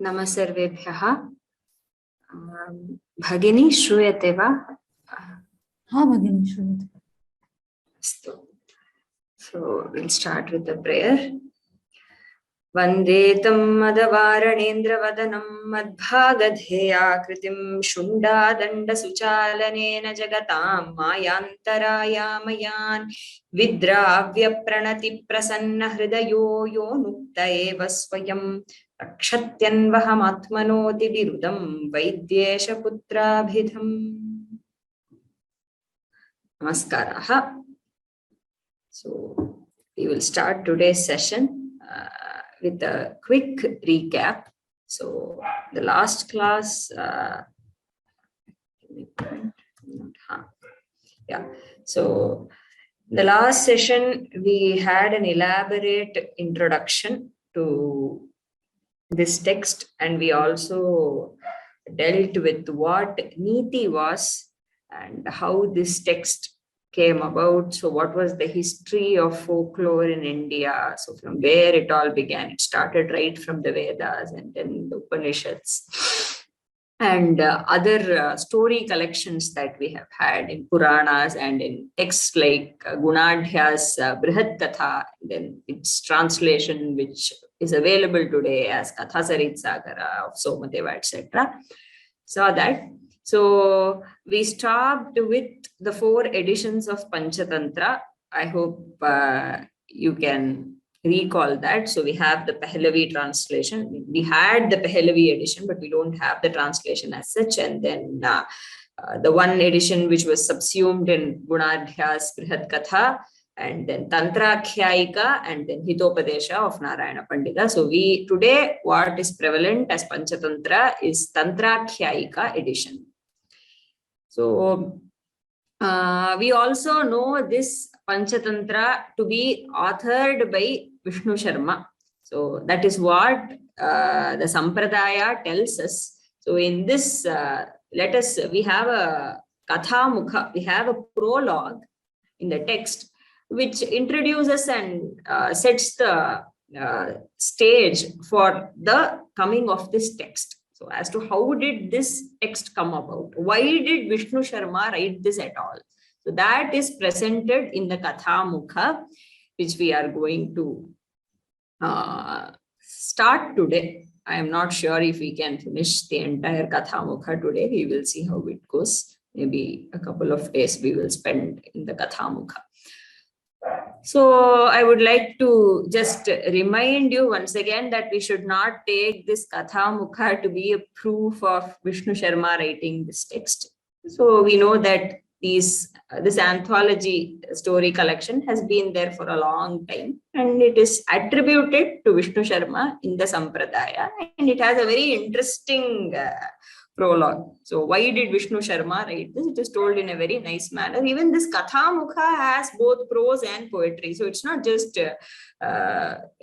नमः सर्वेभ्यः। भगिनी श्रूयते वा? हाँ भगिनी श्रूयते। अस्तु. So we'll start with the prayer. वन्दे तं मदवारणेन्द्रवदनं मद्भागधेयाकृतिं शुण्डादण्डसुचालनेन जगतां मायान्तरायामयान् विद्राव्यप्रणतिप्रसन्नहृदयो यो मुक्त एव स्वयं रक्षत्यन्वहमात्मनोतिविरुदं वैद्येशपुत्राभिधम्. Namaskaraः. So we will start today's session with a quick recap. So the last class, so the last session we had an elaborate introduction to this text, and we also dealt with what Niti was and how this text came about. So what was the history of folklore in India? So from where it all began. It started right from the Vedas and then the Upanishads and other story collections that we have had in Puranas and in texts like Gunadhya's Brihat Katha, then its translation which is available today as Kathasarit Sagara of Somadeva, etc. Saw that. So we stopped with the 4 editions of Panchatantra. I hope you can recall that. So we have the Pahlavi translation. We had the Pahlavi edition, but we don't have the translation as such. And then the one edition which was subsumed in Gunadhya's Brihat Katha, and then Tantrakhyayika, and then Hitopadesha of Narayana Pandita. So we today what is prevalent as Panchatantra is Tantrakhyayika edition. So we also know this Panchatantra to be authored by Vishnu Sharma. So that is what the Sampradaya tells us. So in this, we have a Kathamukha, we have a prologue in the text which introduces and sets the stage for the coming of this text. So as to how did this text come about? Why did Vishnu Sharma write this at all? So that is presented in the Kathamukha, which we are going to start today. I am not sure if we can finish the entire Kathamukha today. We will see how it goes. Maybe a couple of days we will spend in the Kathamukha. So I would like to just remind you once again that we should not take this Kathamukha to be a proof of Vishnu Sharma writing this text. So we know that this anthology story collection has been there for a long time, and it is attributed to Vishnu Sharma in the Sampradaya, and it has a very interesting prologue. So why did Vishnu Sharma write this? It is told in a very nice manner. Even this Kathamukha has both prose and poetry. So it's not just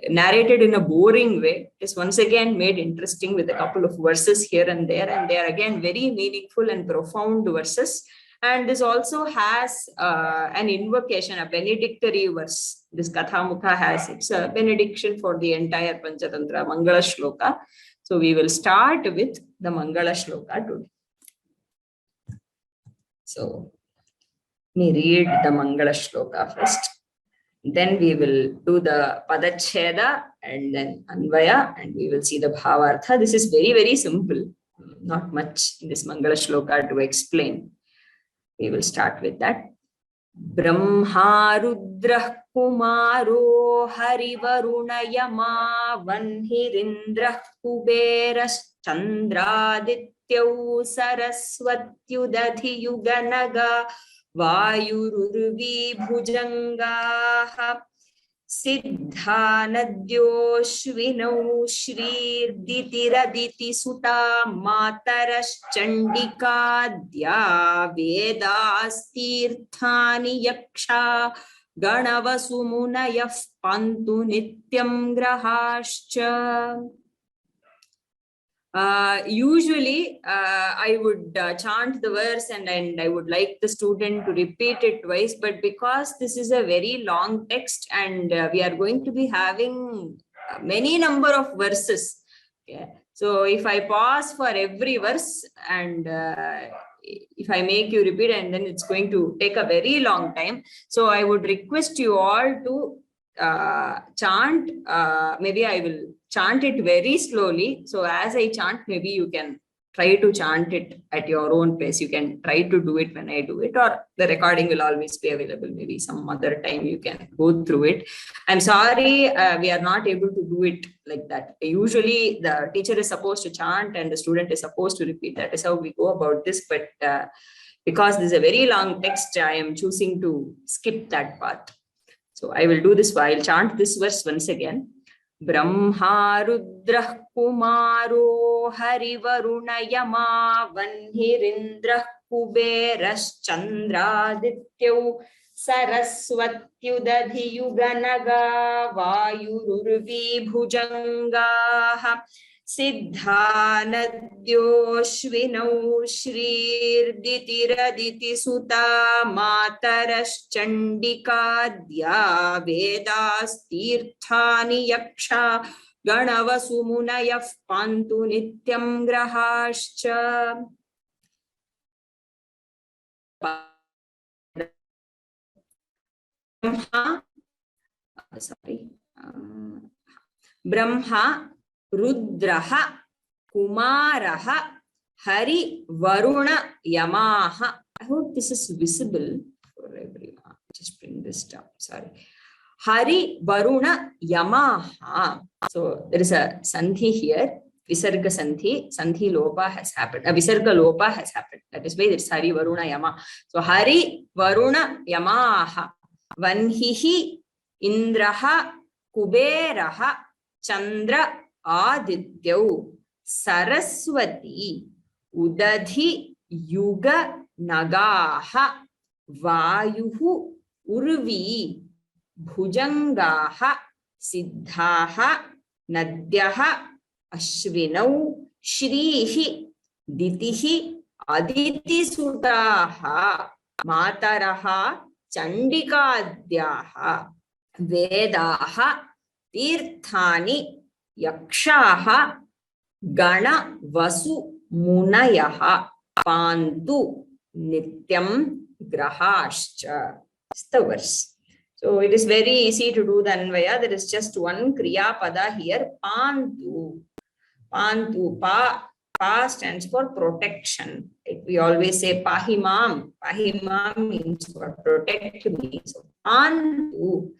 narrated in a boring way. It is once again made interesting with a couple of verses here and there. And they are again very meaningful and profound verses. And this also has an invocation, a benedictory verse. This Kathamukha has, it's a benediction for the entire Panchatantra, Mangala Shloka. So we will start with the Mangala Shloka today. So we read the Mangala Shloka first. Then we will do the Padacheda and then Anvaya, and we will see the Bhavartha. This is very, very simple. Not much in this Mangala Shloka to explain. We will start with that. Brahma Rudrah Kumaro Harivaruna Yama Vanhirindrah Kuberas Chandradityau Saraswatyudadhi Yuganaga Vayururvi Bhujangaha Siddhanadyoshvinau Shrirditiraditi Suta Mataraschandikadya Vedastirthani Yaksha Ganavasumunayah Pantu Nityam Grahascha. Usually I would chant the verse and I would like the student to repeat it twice, but because this is a very long text and we are going to be having many number of verses, okay, So if I pause for every verse and if I make you repeat, and then it's going to take a very long time. So I would request you all to chant. Maybe I will chant it very slowly. So as I chant, maybe you can try to chant it at your own pace. You can try to do it when I do it, or the recording will always be available. Maybe some other time you can go through it. I'm sorry, we are not able to do it like that. Usually the teacher is supposed to chant and the student is supposed to repeat. That is how we go about this. But because this is a very long text, I am choosing to skip that part. So I will do this while chant this verse once again. Brahma Rudrah Kumaro Harivaruna Yama Vanhirindra Kuberas Chandradityau Saraswatyudadhi Yuganaga Vayururvi Bhujangaha Siddhanadyoshvinau Shrirditiraditi Suta Mataraschandikadya Vedas Tirthani Yaksha Ganavasumunayav Pantu Nityam Grahascha. Brahma Rudraha Kumaraha Hari Varuna Yamaha. I hope this is visible for everyone. Just bring this down. Sorry. Hari Varuna Yamaha. So there is a sandhi here. Visarga sandhi. Sandhi lopa has happened. Visarga lopa has happened. That is why it's Hari Varuna Yama. So Hari Varuna Yamaha. Vanhihi Indraha Kuberaha Chandra Adityau Saraswati Udadhi Yuga Nagaha Vayuhu Urvi Bhujangaha Siddhaha Nadyaha Ashvinau Shrihi Ditihi Aditi Sutaha Mataraha Chandikadyaha Vedaha Tirthani Yakshaha Gana Vasu Munayaha Pantu Nityam Grahascha. It's the verse. So it is very easy to do the Anvaya. There is just one Kriya Pada here. Pantu. Pantu. Pa stands for protection. We always say Pahimam. Pahimam means what? Protect me. So Pantu.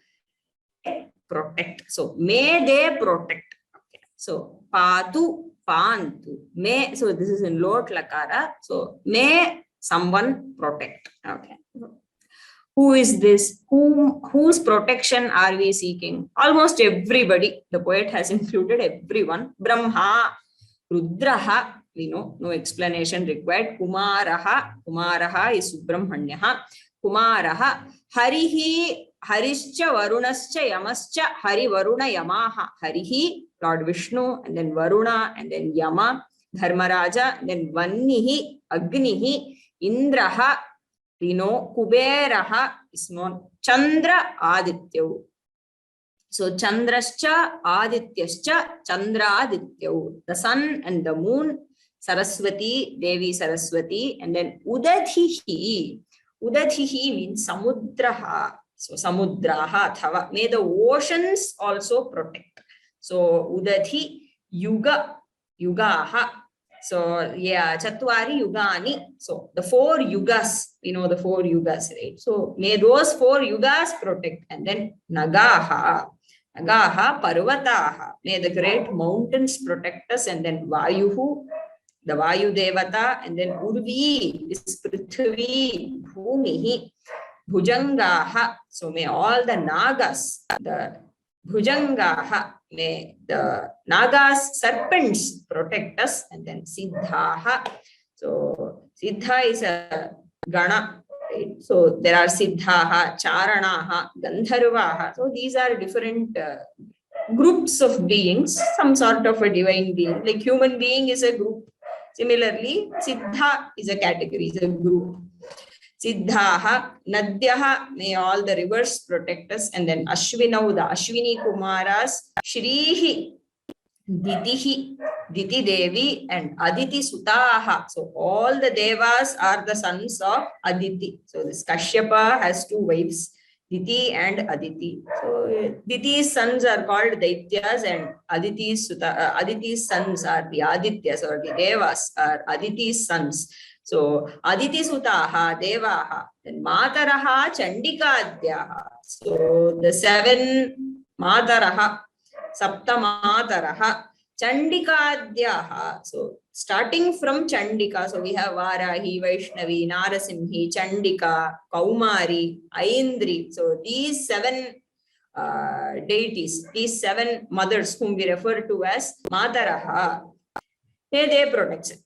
Protect. So may they protect. Okay. So Patu, Pantu. May. So this is in Lot Lakara. So may someone protect. Okay. Who is this? Whose protection are we seeking? Almost everybody. The poet has included everyone. Brahma, Rudraha, we know, no explanation required. Kumaraha, Kumaraha is Subramhanyaha. Kumaraha, Harihi, Harischa, Varunascha, Yamascha, Hari Varuna Yamaha. Harihi, Lord Vishnu, and then Varuna, and then Yama, Dharmaraja, and then Vannihi, Agnihi, Indraha, we know, Kuberaha is known, Chandra Adityav. So Chandrascha Adityascha Chandra Adityav. The sun and the moon, Saraswati, Devi Saraswati, and then Udadhihi. Udadhihi means Samudraha. So Samudraha Thava. May the oceans also protect. So Udadhi Yuga, Yugaha. So yeah, Chatwari Yugani. So the 4 yugas, we know the 4 yugas, right? So may those 4 yugas protect. And then Nagaha, Nagaha Parvataha. May the great mountains protect us. And then Vayuhu, the Vayu Devata. And then Urvi is Prithvi, Bhumihi, Bhujangaha. So may all the Nagas, the Bhujangaha, may the Nagas, serpents protect us. And then Siddhaha. So Siddha is a Gana, right? So there are Siddhaha, Charanaha, Gandharvaha. So these are different groups of beings, some sort of a divine being. Like human being is a group. Similarly, Siddha is a category, is a group. Siddhaha, Nadyaha, may all the rivers protect us. And then Ashvinau, the Ashwini Kumaras, Shrihi, Ditihi, Diti Devi and Aditi Sutaha. So all the devas are the sons of Aditi. So this Kashyapa has two wives, Diti and Aditi. So Diti's sons are called Daityas and Aditi's sons are the Adityas or the Devas are Aditi's sons. So Aditi Sutaha Devaha, then Mataraha Chandikadyaha. So the seven Mataraha, Saptamataraha, Chandikadyaha. So starting from Chandika, so we have Varahi, Vaishnavi, Narasimhi, Chandika, Kaumari, Aindri. So these seven deities, these seven mothers whom we refer to as Mataraha, they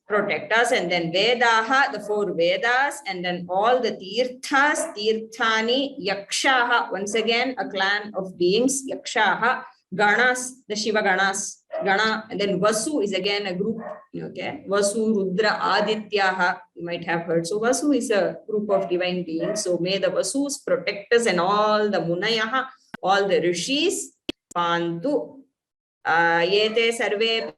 protect us, and then Vedaha, the four Vedas, and then all the Tirthas, Tirthani, Yakshaha, once again a clan of beings, Yakshaha, Ganas, the Shiva Ganas, Gana, and then Vasu is again a group, okay, Vasu, Rudra, Adityaha, you might have heard. So Vasu is a group of divine beings. So may the Vasus protect us and all the Munayaha, all the Rishis, Pantu, Yete sarve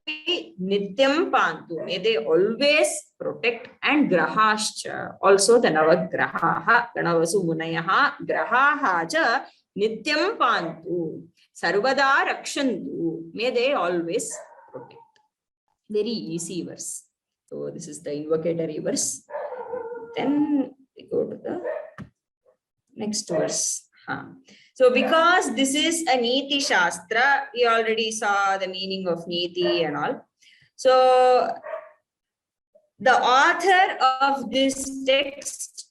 nityam pantu. May they always protect, and grahascha, also the navagrahaha, ganavasu munayaha, grahaha cha nityam pantu. Sarvada rakshantu. May they always protect. Very easy verse. So this is the invocatory verse. Then we go to the next verse. So because this is a Niti Shastra, we already saw the meaning of Niti and all. So the author of this text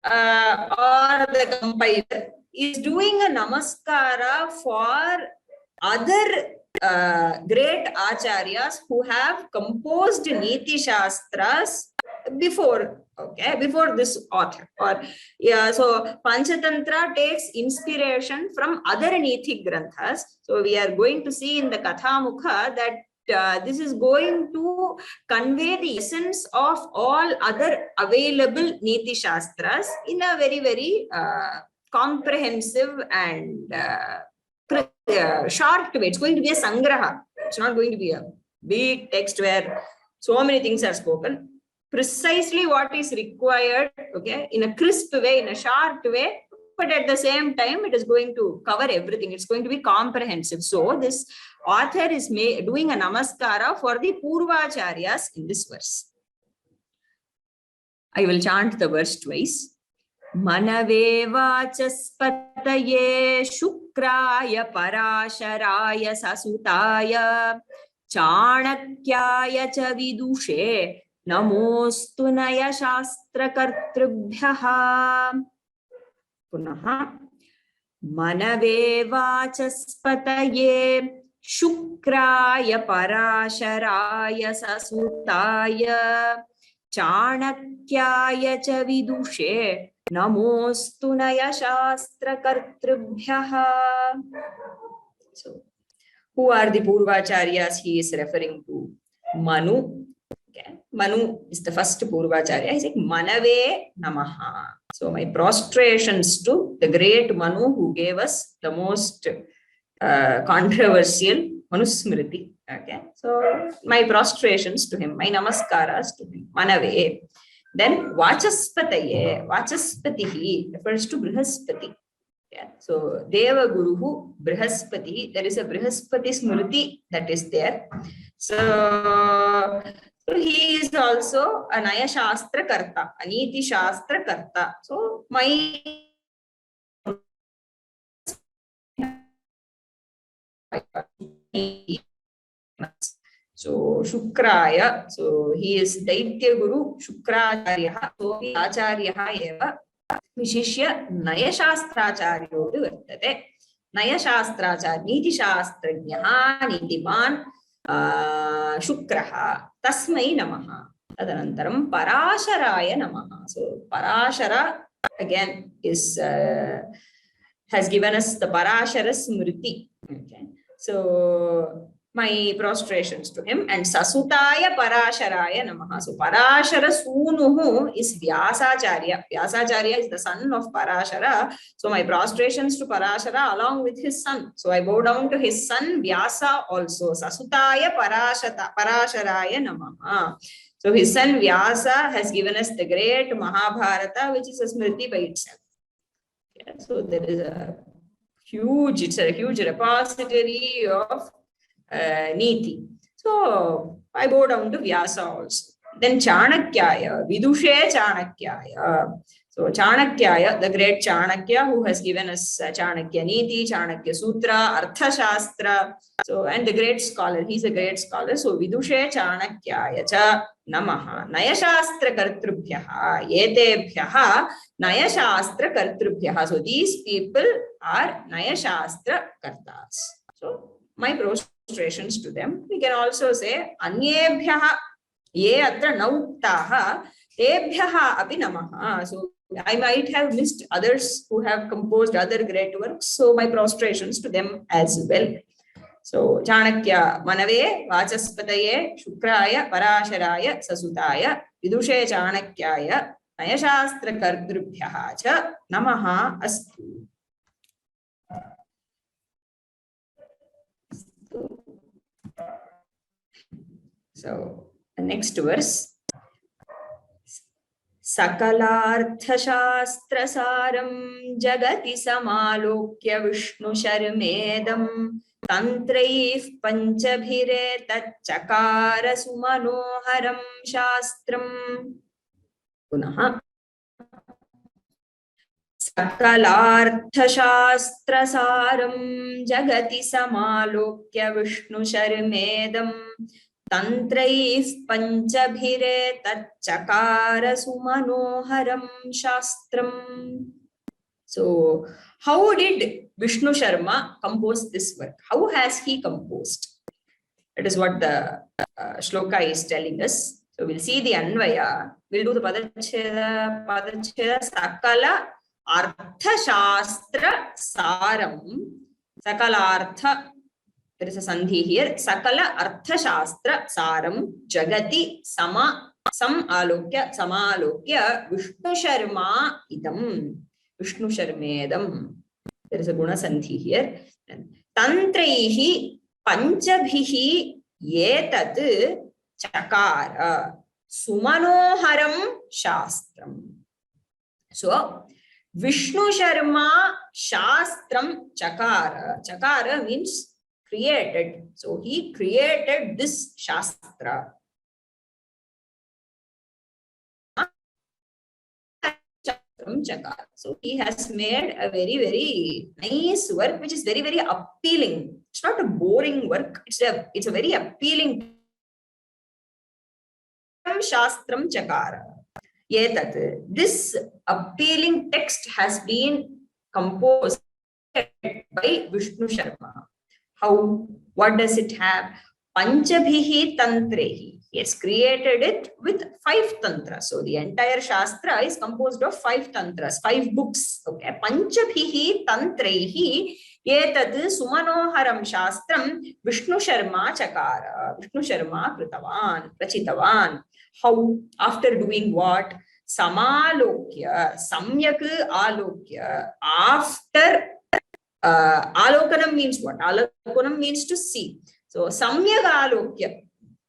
or the compiler is doing a namaskara for other great acharyas who have composed Niti Shastras before, okay, before this author. Or yeah, so Panchatantra takes inspiration from other Niti Granthas. So we are going to see in the Kathamukha that this is going to convey the essence of all other available Niti Shastras in a very, very comprehensive and short way. It's going to be a sangraha. It's not going to be a big text where so many things are spoken. Precisely what is required, okay, in a crisp way, in a sharp way, but at the same time, it is going to cover everything. It's going to be comprehensive. So this author is doing a namaskara for the Purvacharyas in this verse. I will chant the verse twice. Manave vachaspataye shukraya parasharaya sasutaya chanakyaya cha vidushe namostu naya shastra kartrubhyaha. Punaha. Manave vachaspataye shukraya parasharaya sasutaya chanakyaya cha vidushe namostu naya shastra kartrubhyaha. So, who are the Purvacharyas he is referring to? Manu. Okay. Manu is the first Purvacharya. He's like, Manave Namaha. So my prostrations to the great Manu who gave us the most controversial Manusmriti. Okay. So my prostrations to him, my namaskaras to him. Manave. Then Vachaspataye. Vachaspatihi refers to Brihaspati. Yeah. So Deva Guruhu Brihaspati. There is a Brihaspati Smriti that is there. So he is also a Naya Shastra Karta, a Niti Shastra Karta. So my so Shukraya, so he is Daitya Guru Shukracharya, so Acharya eva Vishishya Naya Shastracharyo Vartate. Naya Shastracharya, Niti Shastrajnaha, Nitiman Shukraha, Tasmai Namaha. Tadanantaram Parasharaya Namaha. So Parashara again is has given us the Parashara Smriti. Okay. So my prostrations to him. And Sasutaya Parasharaya Namaha. So Parashara Sunuhu is Vyasacharya. Vyasacharya is the son of Parashara. So my prostrations to Parashara along with his son. So I bow down to his son Vyasa also. Sasutaya Parasharaya Namaha. So his son Vyasa has given us the great Mahabharata, which is a Smriti by itself. Yeah, so there is it's a huge repository of Niti. So I bow down to Vyasa also. Then Chanakyaya, Vidushe Chanakyaya. So Chanakyaya, the great Chanakya who has given us Chanakya Niti, Chanakya Sutra, Artha Shastra. So, and the great scholar, he's a great scholar. So Vidushe Chanakyaya cha Namaha. Nayashastra Kartrubhyaha, Yetebhyaha, Nayashastra Kartrubhyaha. So these people are Nayashastra Kartas. So my prostrations to them. We can also say Anyebhyaha, Ye atra nauktaha, Tebhyaha api namaha. So I might have missed others who have composed other great works. So my prostrations to them as well. So Chanakya Manave, Vachaspataye, Shukraya, Parasharaya, Sasutaya, Vidushe Chanakyaya, Nayashastra Kardrubhyaha cha Namaha Astu. So the next verse. Sakalarthasastrasaram jagati samalokya Vishnu Sharmedam Tantraif Panchabhire Tachakara Sumanoharam Shastram. Punaha. Sakalarthasastrasaram jagati samalokya Vishnu Sharmedam Tantraif Panchabhire Tachakara Sumanoharam Shastram. So, how did Vishnu Sharma compose this work? How has he composed? That is what the shloka is telling us. So, we'll see the Anvaya. We'll do the Padacheda, Sakala Artha Shastra Saram. Sakala Artha. There is a sandhi here. Sakala Artha Shastra Saram Jagati Sama Alokya Samalokya Vishnu Sharma Idam Vishnu Sharmedam. There is a guna sandhi here. Tantraihi Panchabhihi Yetat Chakara Sumanoharam Shastram. So Vishnu Sharma Shastram Chakara. Chakara means created. So he created this Shastra. So he has made a very, very nice work, which is very, very appealing. It's not a boring work. It's a very appealing Shastram Chakara. Yetat. This appealing text has been composed by Vishnu Sharma. How? What does it have? Panchabhihi Tantrehi. He has created it with 5 tantras. So the entire Shastra is composed of 5 tantras, 5 books. Okay. Panchabhihi Tantrehi Yetat Sumanoharam Shastram Vishnu Sharma Chakara. Vishnu Sharma Kritavan, Prachitavan. How? After doing what? Samalokya, Samyak Alokya. After Alokanam means what? Alokanam means to see. So Samyak Alokya,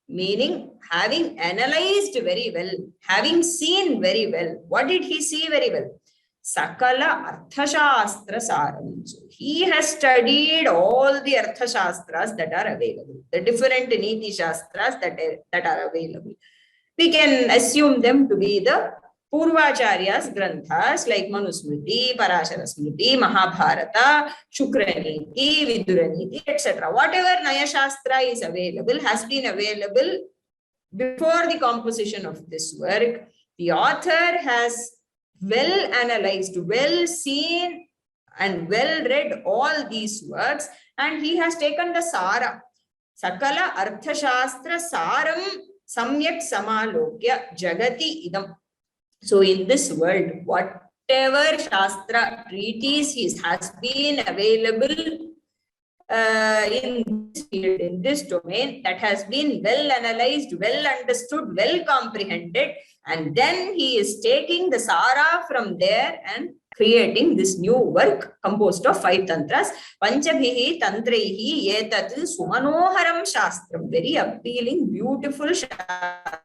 meaning having analyzed very well, having seen very well. What did he see very well? Sakala Arthashastra Saram. So he has studied all the Arthashastras that are available, the different Niti Shastras that are available. We can assume them to be the Purvacharya's granthas like Manusmriti, Parashara Smriti, Mahabharata, Shukraniti, Viduraniti, etc. Whatever Naya Shastra is available has been available before the composition of this work. The author has well analyzed, well seen, and well read all these works, and he has taken the Sara. Sakala Arthashastra Saram Samyak Samalokya Jagati Idam. So in this world, whatever Shastra treatise has been available in this field, in this domain, that has been well analyzed, well understood, well comprehended, and then he is taking the Sara from there and creating this new work composed of 5 tantras. Panchabhihi tantraihi etat sumanoharam shastram. Very appealing, beautiful shastra.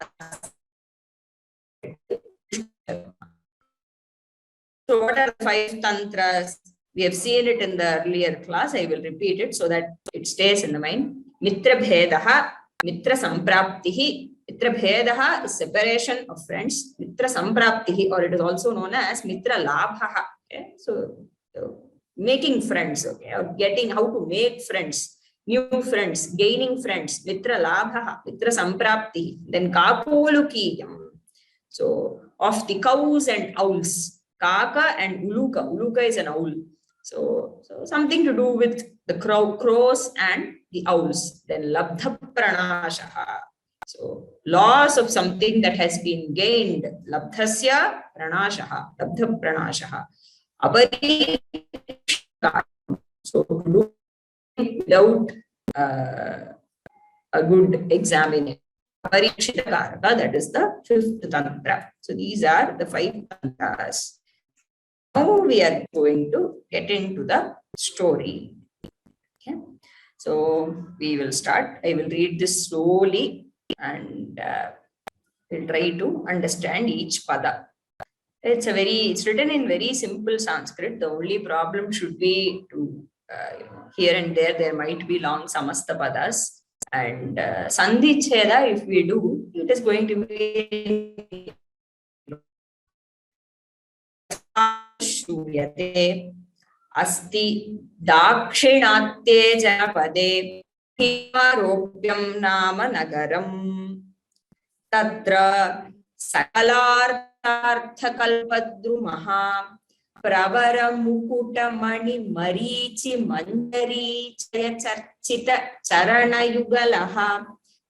So what are the 5 tantras? We have seen it in the earlier class. I will repeat it so that it stays in the mind. Mitrabheda, Mitra Sampraptihi. Mitrabheda is separation of friends. Mitra Sampraptihi, or it is also known as Mitra Labha. Okay? So making friends, okay, or getting how to make friends, new friends, gaining friends. Mitra Labha, Mitra Sampraptihi. Then Kapolukiyam. So of the cows and owls. Kaka and Uluka. Uluka is an owl. So something to do with the crows and the owls. Then Labdha Pranashaha. So loss of something that has been gained. Labdhasya Pranashaha. Labdha Pranashaha. Apari. So without a good examination. That is the 5th tantra. So these are the 5 tantras. Now we are going to get into the story. Okay. So we will start. I will read this slowly and we'll try to understand each pada. It's written in very simple Sanskrit. The only problem should be to here and there might be long samasta padas. And Sandhi Cheda, if we do, it is going to be Shruyate Asti Dakshinatye Janapade Himaropyam Nama Nagaram Tatra Sakalarthakalpadrumaha Pravara Mukuta Mani Marichi Manjari Chaya Charchita Charana Yugalaha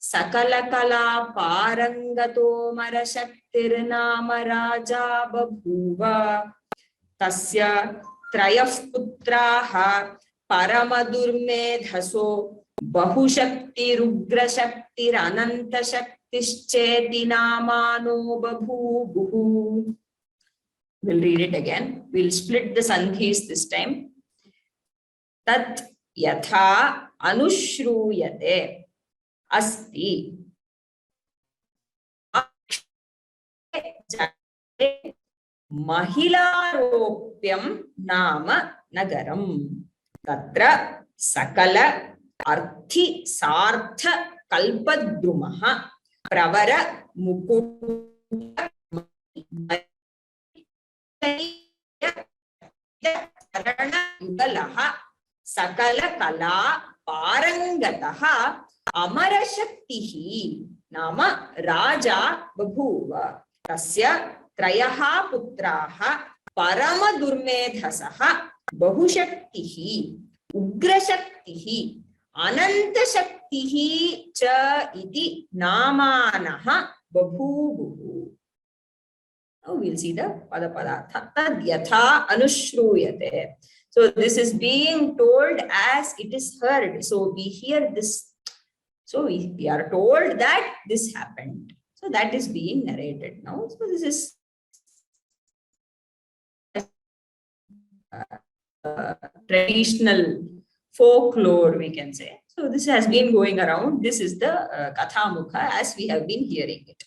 Sakalakala Parangato Marashaktirnama Raja Babhuva Tasya Trayaf Putraha Paramadurmedhaso Bahushakti Rugrashakti Ananta Shaktischeti Namano Babhubuhu. We'll read it again. We'll split the sandhis this time. Tat yatha anushruyate asti mahilaropyam nama nagaram tatra sakala arthi sartha kalpadrumaha pravara mukuta Sakala Kala Parangataha Amarashaktihi Nama Raja Babhuva Tasya Trayaha Putraha Paramadurmedhasaha Bahushaktihi Ugrashaktihi Anantashaktihi Cha Iti Namanaha Babhubuhu. Now we'll see the Padapadartha. Tad yatha anushruyate. So this is being told as it is heard. So we hear this. So we are told that this happened. So that is being narrated now. So this is traditional folklore, we can say. So this has been going around. This is the Kathamukha as we have been hearing it.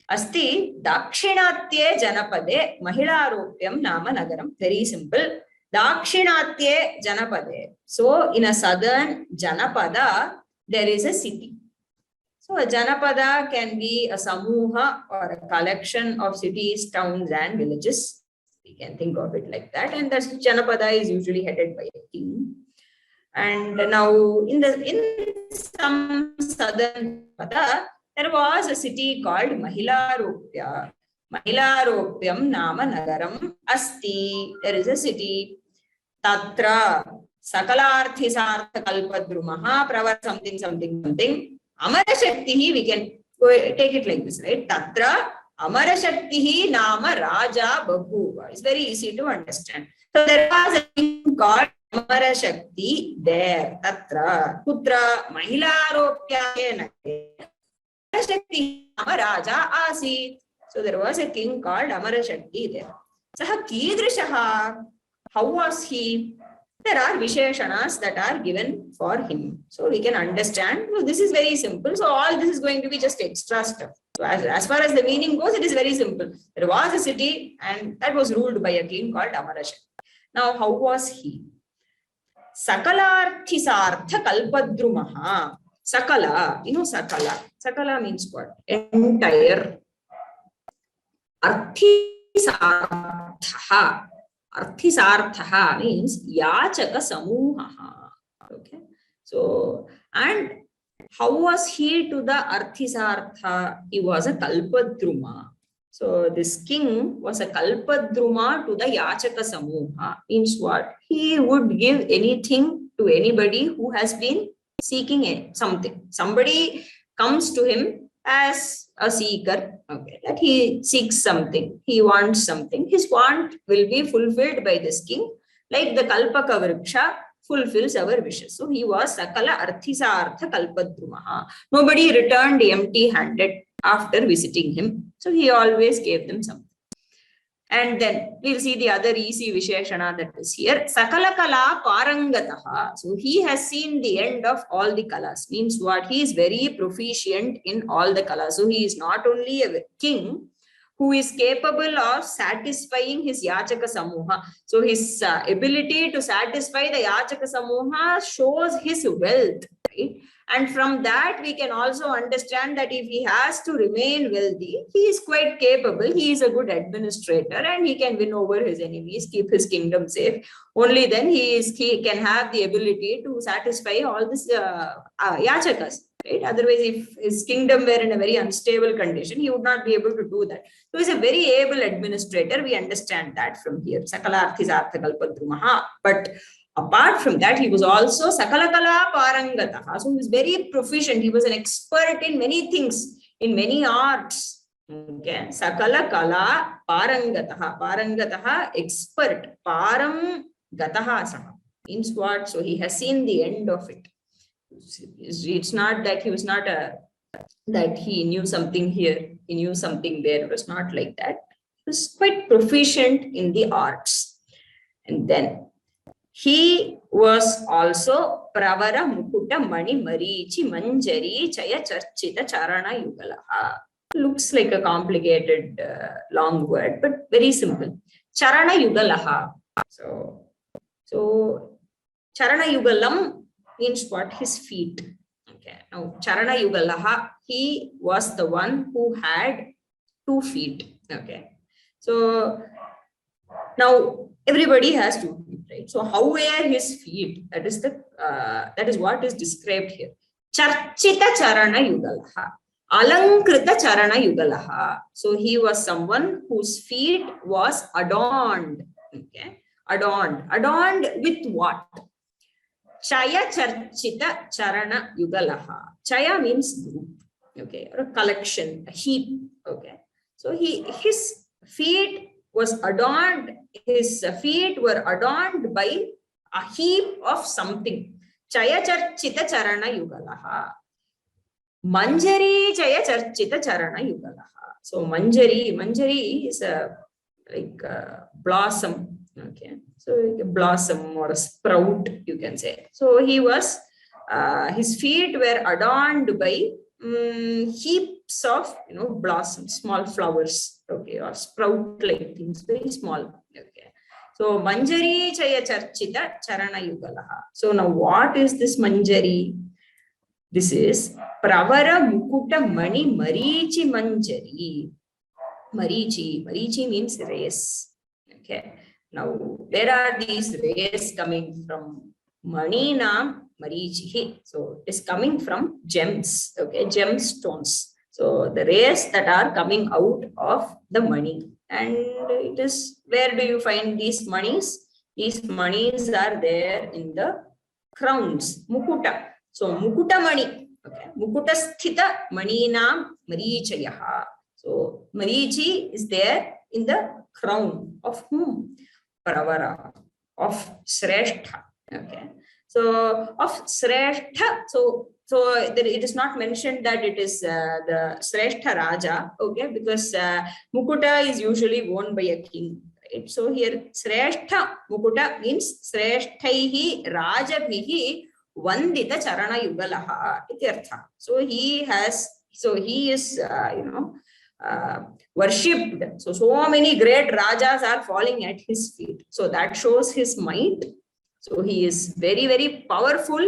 Asti Dakshinatye Janapade Mahilaropyam Nama Nagaram. Very simple. Dakshinatye Janapade. So in a southern Janapada, there is a city. So a Janapada can be a Samuha or a collection of cities, towns and villages. We can think of it like that. And the Janapada is usually headed by a king. And now in some southern Pada, there was a city called Mahilaropya. Mahilaropyam Nama Nagaram Asti. There is a city. Tatra Sakalarthi Sartha Kalpadrumaha Pravar something. Amarashaktihi, we can take it like this, right? Tatra Amarashaktihi Nama Raja Babhuva. It's very easy to understand. So there was a king called Amara Shakti there. Tatra. Putra Mahilaropya Shakti Amaraja Asi. So there was a king called Amara Shakti there. Saha Kidrishaha. How was he? There are Visheshanas that are given for him. So we can understand. So this is very simple. So all this is going to be just extra stuff. So as far as the meaning goes, it is very simple. There was a city and that was ruled by a king called Amara Shakti. Now, how was he? Sakalarthisartha kalpadrumaha. Sakala, you know Sakala. Sakala means what? Entire. Arthisartha. Arthisartha means yachaka samuha. Okay. So, and how was he to the Arthisartha? He was a kalpadruma. So this king was a kalpadruma to the yachaka samuha. Means what? He would give anything to anybody who has been seeking something. Somebody comes to him as a seeker, okay, that he seeks something, he wants something. His want will be fulfilled by this king, like the Kalpaka Vriksha fulfills our wishes. So he was Sakala Arthisartha Kalpadrumaha. Nobody returned empty-handed after visiting him. So he always gave them something. And then we'll see the other easy Visheshana that is here. Sakala Kala Parangataha. So he has seen the end of all the kalas. Means what? He is very proficient in all the kalas. So he is not only a king who is capable of satisfying his Yachaka Samuha. So his ability to satisfy the Yachaka Samuha shows his wealth. Right? And from that, we can also understand that if he has to remain wealthy, he is quite capable. He is a good administrator and he can win over his enemies, keep his kingdom safe. Only then he can have the ability to satisfy all this yachakas. Right? Otherwise, if his kingdom were in a very unstable condition, he would not be able to do that. So he's a very able administrator. We understand that from here. Sakalarthisartha kalpadrumaha. But apart from that, he was also Sakalakala Parangataha. So he was very proficient. He was an expert in many things, in many arts. Okay. Sakalakala Parangataha. Parangataha, expert. Param Gataha Saha. Means what? So he has seen the end of it. It's not that he was not that he knew something here, he knew something there. It was not like that. He was quite proficient in the arts. And then he was also Pravara Mukuta Mani Marichi Manjari Chaya Charchita Charana Yugalaha. Looks like a complicated long word, but very simple. Charana Yugalaha. So Charana Yugalam means what? His feet. Okay. Now Charana Yugalaha, he was the one who had 2 feet. Okay. So now everybody has 2 feet, right? So how were his feet? That is what is described here. Charchita Charana Yugalaha. Alankrita Charana Yugalaha. So he was someone whose feet was adorned. Okay. Adorned with what? Chaya Charchita Charana Yugalaha. Chaya means group, okay, or a collection, a heap, okay. So his feet was adorned, his feet were adorned by a heap of something. Chaya Charchita Charana Yugalaha. Manjari Chaya Charchita Charana Yugalaha. So Manjari is like a blossom. Okay, so a blossom or a sprout, you can say. So he was, his feet were adorned by heaps of, blossoms, small flowers, okay, or sprout-like things, very small. Okay, so Manjari Chaya Charchita Charana Yugalaha. So now what is this Manjari? This is Pravara Mukuta Mani Marichi Manjari. Marichi means rays. Okay. Now, where are these rays coming from? Maninam Marichihi. So, it is coming from gems, okay, gemstones. So, the rays that are coming out of the money. And it is, where do you find these monies? These monies are there in the crowns, Mukuta. So, Mukuta Mani, okay, Mukuta Sthita Maninam Marichayaha. So, Marichi is there in the crown of whom? Pravara, of Shrestha. Okay. So of Sreshtha, so it is not mentioned that it is the Sreshtha Raja, okay, because Mukuta is usually worn by a king, right? So here Sreshtha Mukuta means Sreshtaihi Rajabhihi Vandita Charana Yugalaha ityartha. So he is worshipped. So many great Rajas are falling at his feet. So that shows his might. So he is very, very powerful,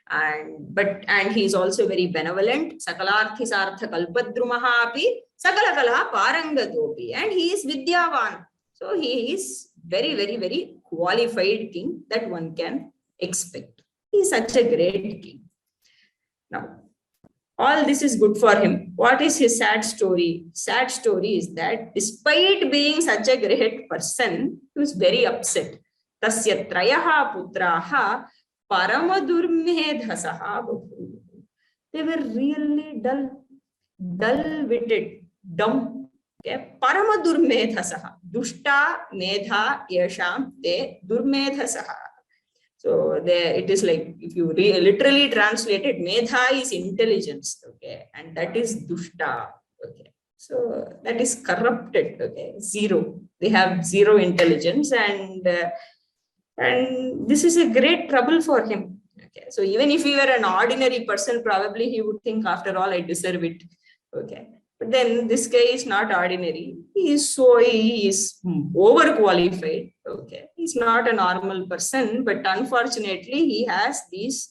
and he is also very benevolent. Sakalarthisartha kalpadrumaha api sakalakala parangadopi, and he is vidyavan. So he is very, very, very qualified king that one can expect. He is such a great king. Now, all this is good for him. What is his sad story? Sad story is that despite being such a great person, he was very upset. Tasya trayaha putraha paramadurmedhasaha babhu. They were really dull-witted, dumb. Okay? Paramadurmedhasaha. Dushta medha yesham te durmedhasaha. So it is like, if you literally translate it, medha is intelligence, okay, and that is dushta, okay. So that is corrupted, okay, zero. They have zero intelligence, and this is a great trouble for him. Okay, so even if he were an ordinary person, probably he would think, after all, I deserve it. Okay, but then this guy is not ordinary. He is overqualified. Okay, he's not a normal person, but unfortunately, he has these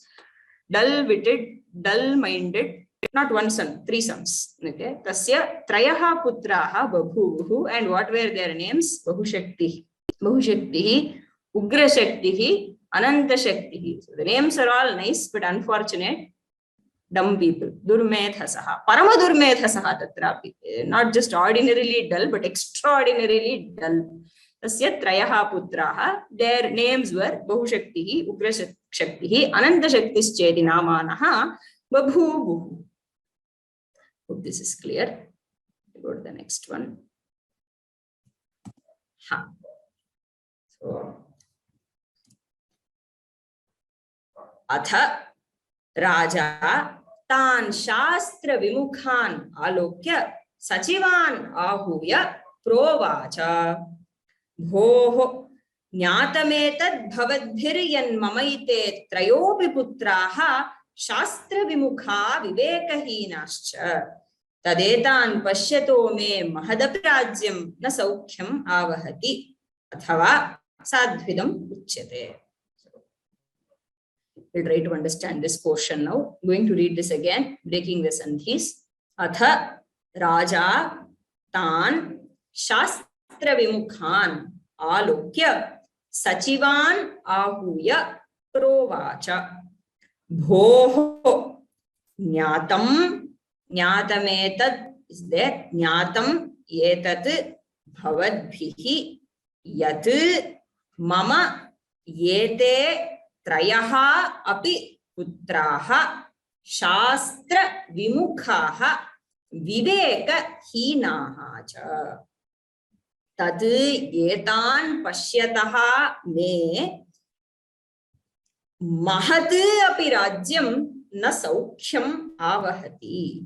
dull-witted, dull-minded, not one son, three sons. Okay, tasya trayaha putraha babhuvuhu, and what were their names? Bahushakti, Ugra Shakti, Ananta Shakti. So the names are all nice, but unfortunate, dumb people. Durmedhasaha, Paramadurmedhasaha tatrapi. Not just ordinarily dull, but extraordinarily dull. Tasya trayaha putraha. Their names were Bahushakti, Ugra Shakti, Ananta Shaktis Chedi Namanaha, Babhuvuhu. Hope this is clear. Go to the next one. So, Atha Raja Tan Shastra Vimukhan Alokya Sachivan Ahuya Provacha Bhoho Nyatametad Bhavadhiryan Mamaite Trayopi Putraha Shastra Vimukha Vivekahinascha Tadetan Pashyato me Mahadaprajyam Na Saukhyam Avahati Athava Sadhvidam Uchyate. We'll try to understand this portion now. I'm going to read this again, breaking the sandhis. Atha Raja Tan Shastra Vimukhan Alokya Sachivan Ahuya Provacha Bhoho Nyatam Nyatametad is there. Nyatam Yetat Bhavadbhihi Yat Mama Yete Trayaha api putraha shastra vimukhaha viveka hinaha cha tad etan pashyataha me mahat api rajyam na saukhyam avahati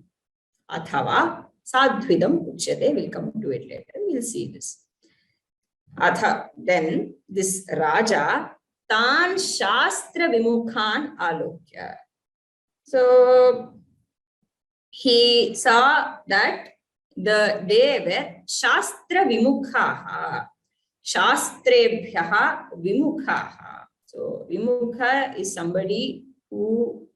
athava sadhvidam uchyate. We'll come to it later. We'll see this. Atha, then this Raja Tan Shastra Vimukhan Alokya. So he saw that they were Shastra Vimukhaha, Shastrebhyaha Vimukhaha. So Vimukha is somebody who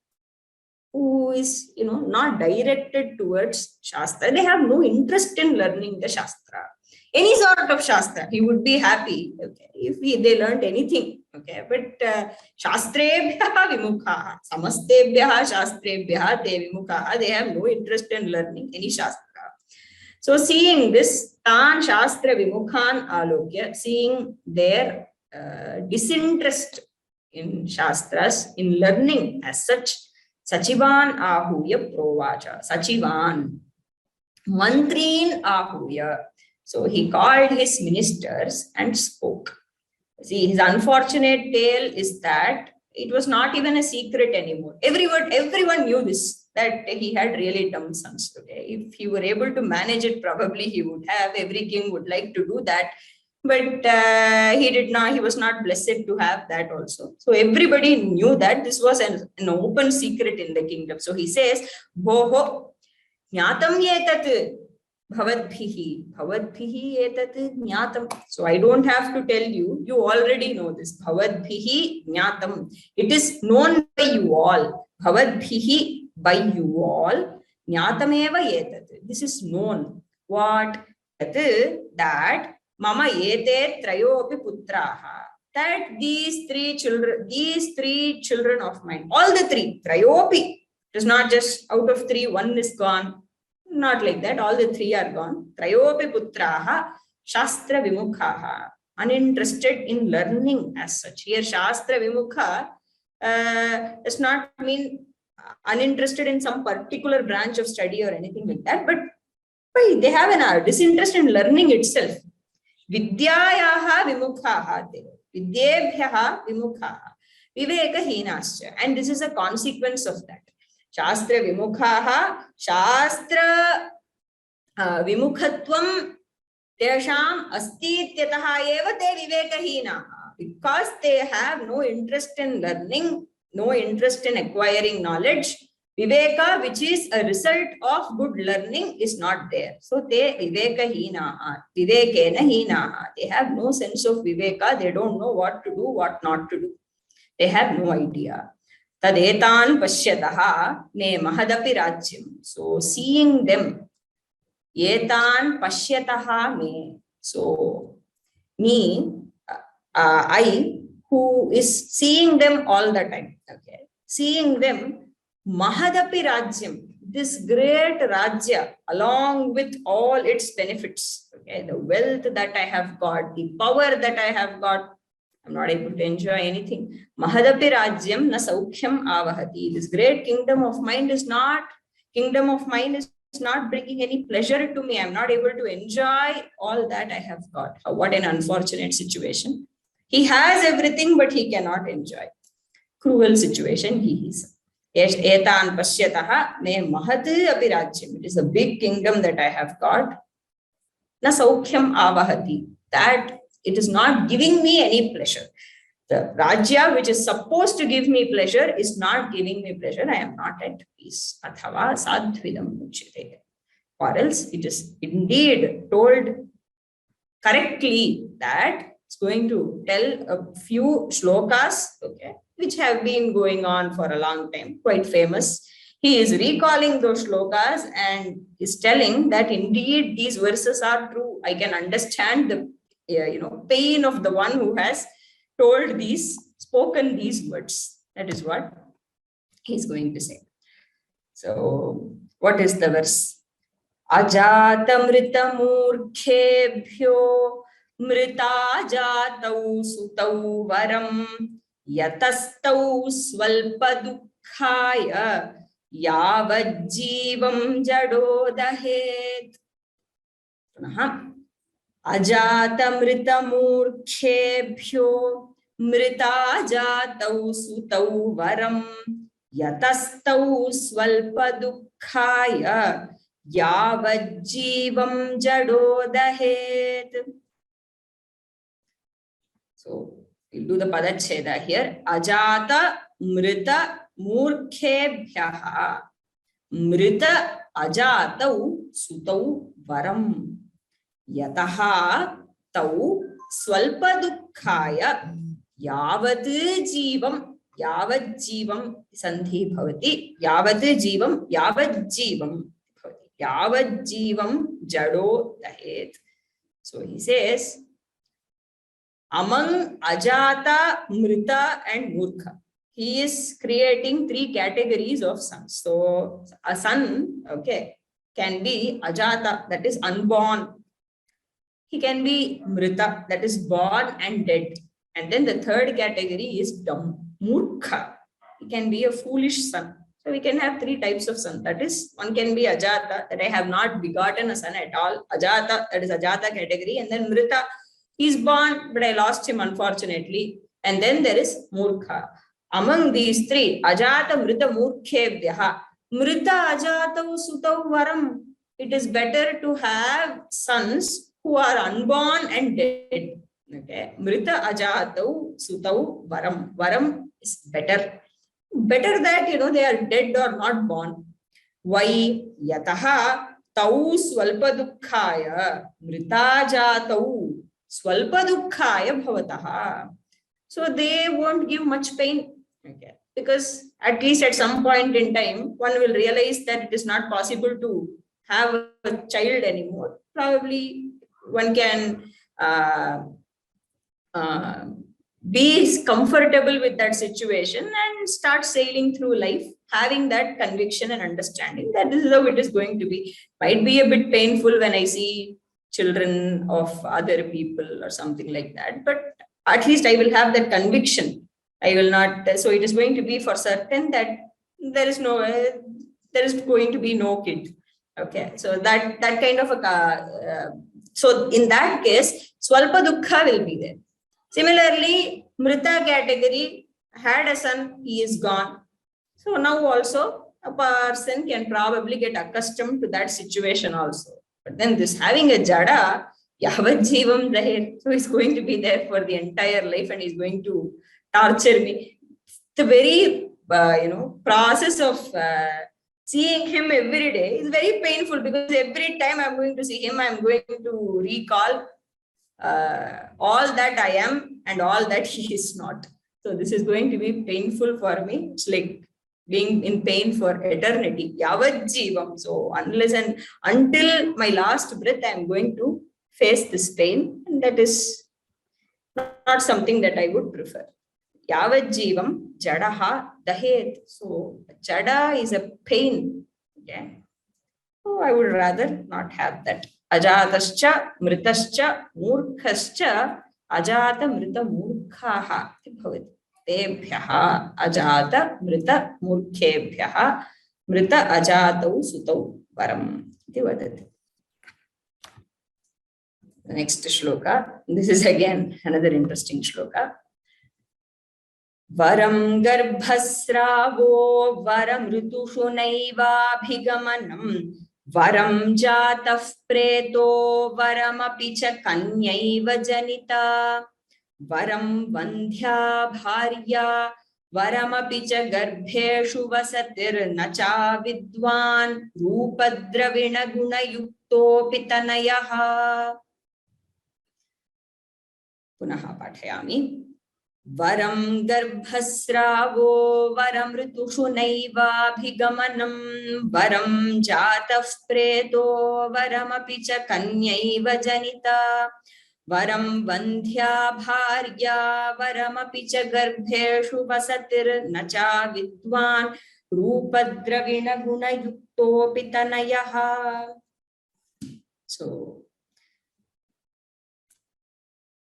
is not directed towards Shastra. They have no interest in learning the Shastra. Any sort of Shastra, he would be happy, okay, if they learned anything. Okay, but Shastrebhyaha Vimukhaha, Samastebhyaha Shastrebhyaha Te Vimukhaha, they have no interest in learning any Shastra. So seeing this, Tan Shastra Vimukhan Alokya, seeing their disinterest in Shastras, in learning as such, Sachivan Ahuya Provacha, Sachivan, Mantrin Ahuya. So he called his ministers and spoke. See, his unfortunate tale is that it was not even a secret anymore. Everyone knew this, that he had really dumb sons. Okay? If he were able to manage it, probably he would have. Every king would like to do that. But he did not, he was not blessed to have that also. So everybody knew that this was an open secret in the kingdom. So he says, Bhoho, jnatam yetat bhavadbhihi etat jnatam. So I don't have to tell you, you already know this. Bhavadbhihi jnatam. It is known by you all. Bhavadbhihi, by you all. Jnatameva yetat. This is known. What? That Mama ete trayopi putraha. That these three children of mine, all the three, trayopi. It is not just out of three, one is gone. Not like that. All the three are gone. Trayopi putraha shastra vimukhaha. Uninterested in learning as such. Here, shastra vimukha does not mean uninterested in some particular branch of study or anything like that, but they have an disinterest in learning itself. Vidyayaha vimukhaha te. Vidyebhyaha vimukhaha. Vivekahinascha. And this is a consequence of that. Shastra vimukhaha. Shastra vimukhatvam tesham astityataha eva te vivekahinaha. Because they have no interest in learning, no interest in acquiring knowledge, Viveka, which is a result of good learning, is not there. So they viveka hinaha, vivekena hinaha. They have no sense of viveka. They don't know what to do, what not to do. They have no idea. Tadetan pashyataha ne mahadapi rajyam. So seeing them, etan pashyataha me. So me, I, who is seeing them all the time. Okay, seeing them. Mahadapi Rajyam, this great Rajya, along with all its benefits, okay, the wealth that I have got, the power that I have got, I'm not able to enjoy anything. Mahadapi Rajyam na saukhyam avahati. This great kingdom of mine is not bringing any pleasure to me. I'm not able to enjoy all that I have got. What an unfortunate situation. He has everything, but he cannot enjoy. Cruel situation he is. Etan pashyataha me mahat api rajyam. It is a big kingdom that I have got. Na saukhyam avahati. That it is not giving me any pleasure. The rajya, which is supposed to give me pleasure, is not giving me pleasure. I am not at peace. Athava sadhvidam uchyate. Or else it is indeed told correctly that it's going to tell a few shlokas, okay, which have been going on for a long time, quite famous. He is recalling those shlokas and is telling that indeed these verses are true. I can understand the pain of the one who has spoken these words. That is what he's going to say. So, what is the verse? Ajatamrita murkhebhyo mrita jatau sutau varam yatastau svalpadukhaya yavajjivam jadodahet. Ajatamrita murkhebhyo mrita jatau sutau varam yatastau svalpadukhaya yavajjivam jadodahet. So we'll do the padacheda here. Ajata mrita murkhebhyaha mrita ajatau sutau varam yataha tau swalpadukkhaya yavat jivam sandhi bhavati yavat jivam jado dahet. So he says, among Ajata, Mrita and Murkha, he is creating three categories of sons. So a son, okay, can be Ajata, that is unborn. He can be Mrita, that is born and dead. And then the third category is dumb, Murkha. He can be a foolish son. So we can have three types of son. That is, one can be Ajata, that I have not begotten a son at all. Ajata, that is Ajata category. And then Mrita, He's born, but I lost him unfortunately. And then there is Murkha. Among these three, Ajata Mrita Murkhebhyaha, Mrita Ajatau Sutau Varam. It is better to have sons who are unborn and dead. Okay. Mrita Ajatau Sutau Varam. Varam is better. Better that, they are dead or not born. Why? Yataha tau swalpadukkhaya mritajatau swalpadukkhaya bhavataha. So they won't give much pain. Okay. Because at least at some point in time, one will realize that it is not possible to have a child anymore. Probably one can be comfortable with that situation and start sailing through life, having that conviction and understanding that this is how it is going to be. Might be a bit painful when I see children of other people or something like that, but at least I will have that conviction. I will not, so it is going to be for certain that there is going to be no kid. Okay, so that kind of a, so in that case, Swalpa Dukkha will be there. Similarly, Mrita category had a son, he is gone. So now also a person can probably get accustomed to that situation also. But then this having a jada, Yavat Jivam Rahir, so he's going to be there for the entire life and he's going to torture me. The very, process of seeing him every day is very painful because every time I'm going to see him, I'm going to recall all that I am and all that he is not. So this is going to be painful for me. It's like being in pain for eternity. Yavat Jivam. So unless and until my last breath, I'm going to face this pain. And that is not something that I would prefer. Yavat Jivam Jadaha Dahet. So Jada is a pain. Okay. So I would rather not have that. Ajatascha, Mritascha, Murkhascha, Ajata Mrita Murkhaha. Tebhyaha, Ajata Mrita Murkhebhyaha, Mrita Ajatau Sutau Varam. The next shloka. This is again another interesting shloka. Varam garbhasravo varam ritushu naivabhigamanam varam jatah preto varam apicha kanyaiva janita varam vandhya bharya varam apicha garbheshu vasatir nacha vidwan rupadravina guna yukto pitanayaha. Punaha pathayami. Varam garbhasravo varam ritushu naivabhigamanam varam jatah preto varam apicha kanyaiva janita varam vandhya bharya varam apicha garbheshu vasatir nacha vidwan rupadravina guna yukto pitanayaha. So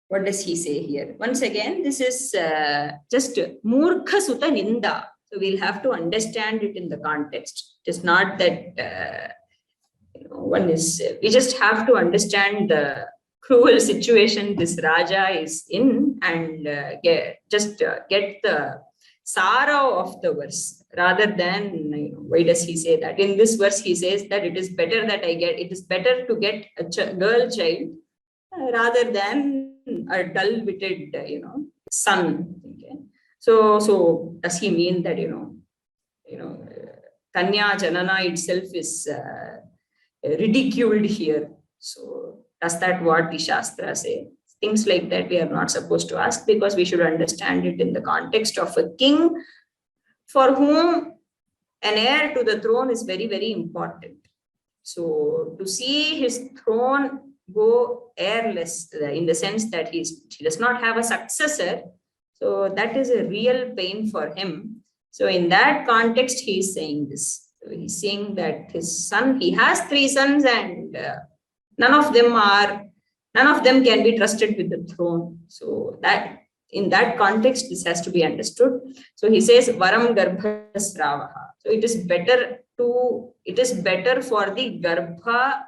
what does he say here? Once again, this is just Murkha Sutta Ninda. So we'll have to understand it in the context. It is not that we just have to understand the cruel situation this Raja is in and get the sorrow of the verse rather than, why does he say that? In this verse, he says that it is better to get a girl child rather than a dull-witted, son. Okay. So does he mean that Kanya Janana itself is ridiculed here? So does that what the Shastra say? Things like that we are not supposed to ask because we should understand it in the context of a king for whom an heir to the throne is very, very important. So to see his throne go heirless in the sense that he does not have a successor, so that is a real pain for him. So in that context, he is saying this. So he's saying that his son, he has 3 sons and none of them can be trusted with the throne. So that in that context, this has to be understood. So he says varam garbhasravaha. So it is better for the garbha.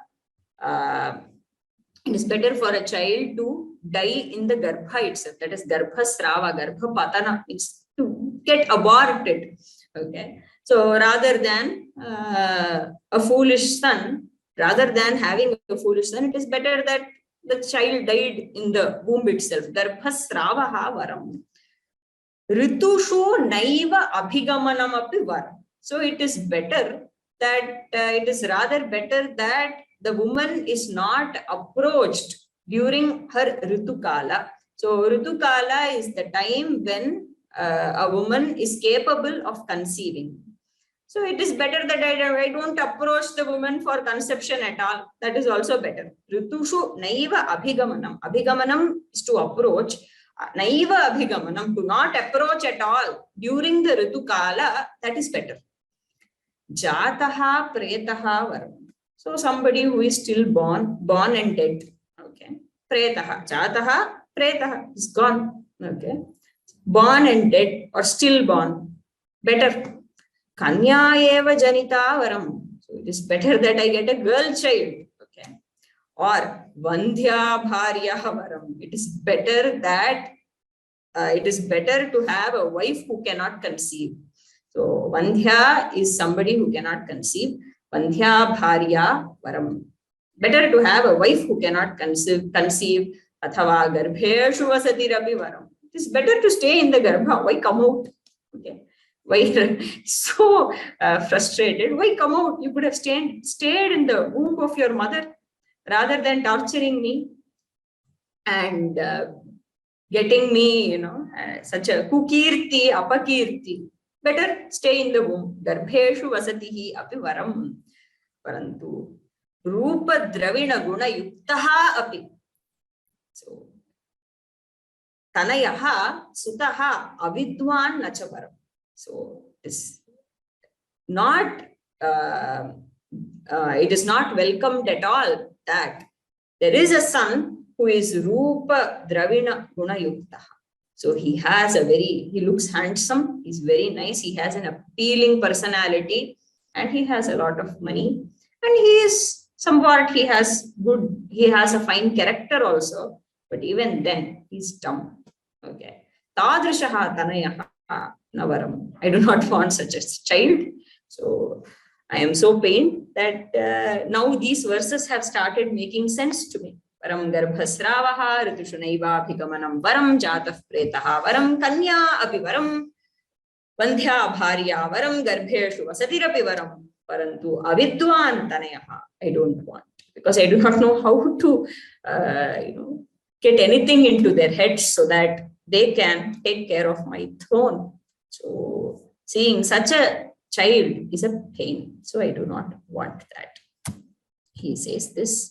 It is better for a child to die in the garbha itself. That is garbha srava, garbha patana. It's to get aborted. Okay. So rather than a foolish son, rather than having a foolish son, it is better that the child died in the womb itself. Garbha sravaha varam. Ritushu naiva abhigamanam api varam. So it is better that it is rather better that the woman is not approached during her ritukala. So ritukala is the time when a woman is capable of conceiving. So it is better that I don't approach the woman for conception at all. That is also better. Ritushu naiva abhigamanam. Abhigamanam is to approach. Naiva abhigamanam, to not approach at all during the ritukala, that is better. Jataha pretaha varam. So somebody who is still born and dead. Okay. Pretaha. Jataha pretaha is gone. Okay. Born and dead or still born. Better. Kanya eva janita varam. So it is better that I get a girl child. Okay. Or vandhya bharya varam. It is better that it is better to have a wife who cannot conceive. So vandhya is somebody who cannot conceive. Vandhya bharya varam. Better to have a wife who cannot conceive. Athava garbheshu vasatirapi varam. It is better to stay in the garbha. Why come out? Okay. Why so frustrated? Why come out? You could have stayed in the womb of your mother rather than torturing me and getting me, such a kukirti, apakirti. Better stay in the womb. Garbheshu vasatihi api varam. Parantu rupa dravina guna yuktaha api. So tanayaha sutaha avidwan nachavaram. So it is not welcomed at all that there is a son who is rupa dravina guna yuktaha. So he looks handsome, he's very nice, he has an appealing personality, and he has a lot of money, and he has a fine character also, but even then he's dumb. Okay. Tadrishaha tanayaha navaram. I do not want such a child. So I am so pained that now these verses have started making sense to me. Varam garbhasravaha ritushu naiva abhigamanam varam jatah pretaha varam kanya api varam vandhya bharya varam garbheshu vasatirapi varam parantu avidwan tanayaha. I don't want, because I do not know how to get anything into their heads so that they can take care of my throne. So seeing such a child is a pain. So I do not want that. He says this.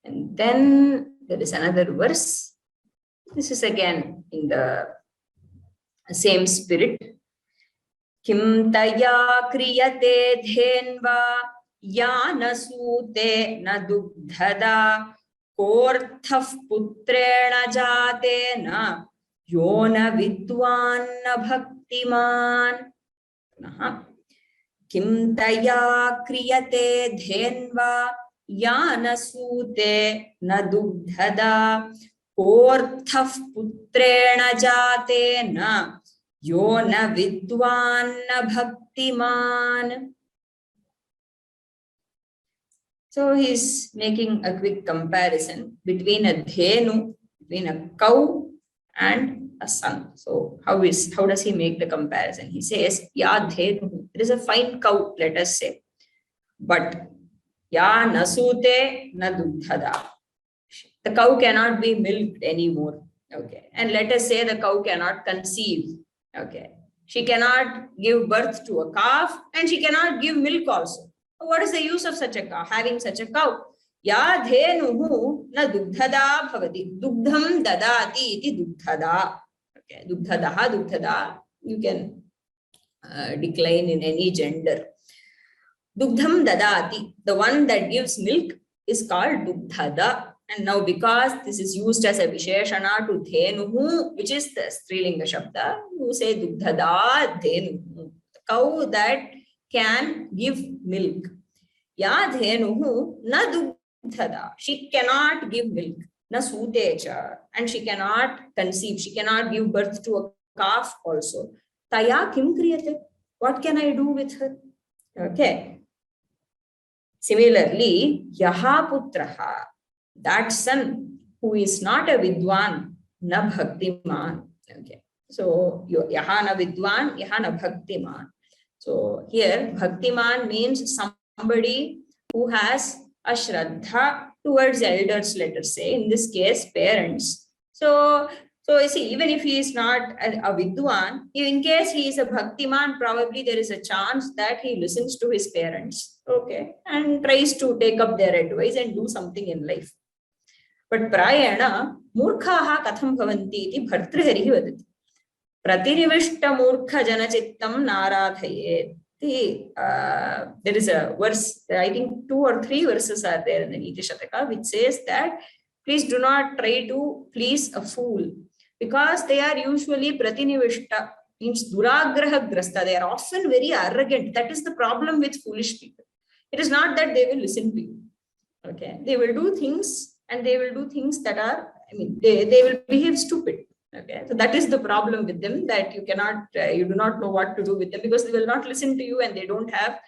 And then there is another verse. This is again in the same spirit. Kim taya kriyate dhenva yanasute na dugdhada korthaf putrena jatena yona vidwan na bhaktiman. Kim taya kriyate dhenva yanasute na dugdhada korthaf putrena jatena yona vidwan na bhaktiman. So he's making a quick comparison between a dhenu, between a cow and a son. So how does he make the comparison? He says, ya dhenu, there is a fine cow, let us say, but ya nasute na dugdhada. The cow cannot be milked anymore. Okay. And let us say the cow cannot conceive. Okay. She cannot give birth to a calf and she cannot give milk also. What is the use of such a cow, having such a cow? Ya dhenuhu na dugdhada bhavati. Dugdham dadati iti dugdhada. Okay. Dugdhadaha, dugdhada. You can decline in any gender. Dugdham dadati. The one that gives milk is called dugdhada. And now because this is used as a visheshana to dhenuhu, which is the Strilinga Shabda, you say dugdhada dhenuhu. The cow that can give milk. Ya dhenuhu na dugdhada. She cannot give milk. na sutecha, and she cannot conceive, she cannot give birth to a calf also. Taya kim kriyate? What can I do with her? Okay. Similarly, yaha putraha, that son who is not a vidwan, na bhaktiman. Okay. So yaha na vidwan, yaha na bhaktiman. So here bhaktiman means somebody who has a shraddha towards elders, let us say, in this case parents. So you see, even if he is not a vidwan, in case he is a bhaktiman, probably there is a chance that he listens to his parents, okay, and tries to take up their advice and do something in life. But prayana murkhaha katham bhavanti iti bhartriharihi vadati. Pratinivishta murkha janachittam naradhayet. There is a verse, I think 2 or 3 verses are there in the Niti Shataka, which says that please do not try to please a fool, because they are usually pratinivishta, means duragraha grasta. They are often very arrogant. That is the problem with foolish people. It is not that they will listen to you. Okay, they will do things, and they will do things that are, I mean, they will behave stupid. Okay, so that is the problem with them, that you cannot, you do not know what to do with them, because they will not listen to you, and they don't have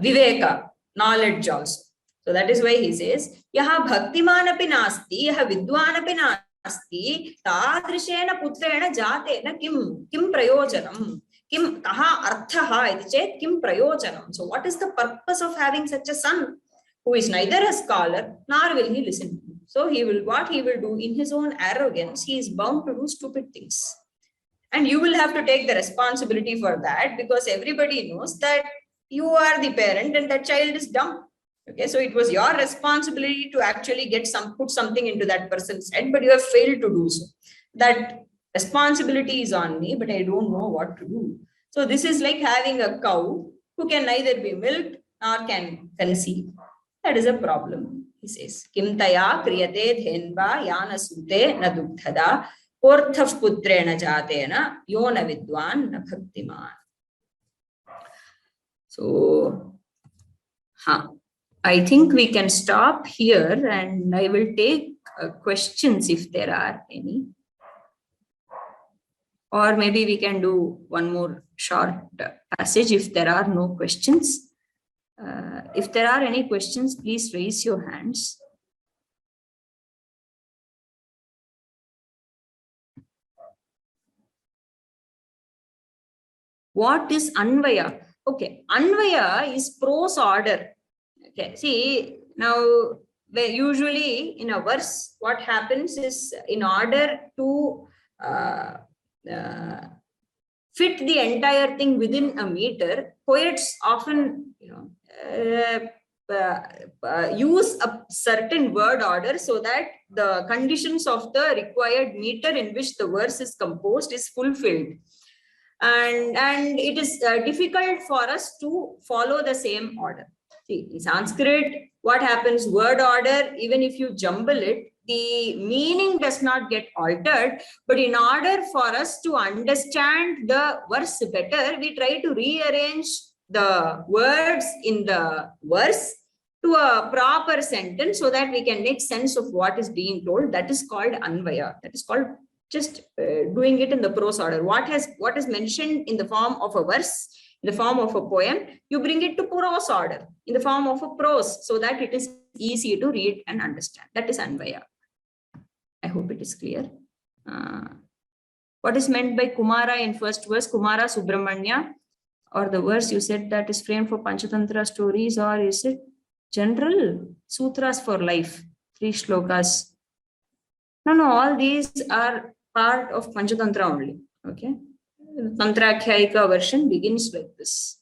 viveka, knowledge also. So that is why he says, yaha bhaktiman api nasti, yaha vidwan api nasti, tadrishena putrena jatena kim prayojanam, kim kaha arthaha iti chet kim prayojanam. So what is the purpose of having such a son who is neither a scholar nor will he listen to you? So what he will do in his own arrogance, he is bound to do stupid things. And you will have to take the responsibility for that, because everybody knows that you are the parent and that child is dumb. Okay, so it was your responsibility to actually put something into that person's head, but you have failed to do so. That responsibility is on me, but I don't know what to do. So this is like having a cow who can neither be milked nor can conceive. That is a problem. He says, Kim taya kriyate dhenva yana sute na dugdhada porthav putrena jatena yona vidwan na bhaktiman. So, I think we can stop here, and I will take questions if there are any. Or maybe we can do one more short passage if there are no questions. If there are any questions, please raise your hands. What is Anvaya? Okay, Anvaya is prose order. Okay, see, now usually in a verse, what happens is, in order to fit the entire thing within a meter, poets often, use a certain word order so that the conditions of the required meter in which the verse is composed is fulfilled. And it is difficult for us to follow the same order. See, in Sanskrit, what happens? Word order, even if you jumble it, the meaning does not get altered. But in order for us to understand the verse better, we try to rearrange the words in the verse to a proper sentence so that we can make sense of what is being told. That is called Anvaya. That is called just doing it in the prose order. What is mentioned in the form of a verse, in the form of a poem, you bring it to prose order, in the form of a prose, so that it is easy to read and understand. That is Anvaya. I hope it is clear. What is meant by Kumara in first verse? Kumara Subramanya, or the verse you said that is framed for Panchatantra stories, or is it general sutras for life? 3 shlokas. No, all these are part of Panchatantra only. Okay. Tantrakhyayika version begins like this.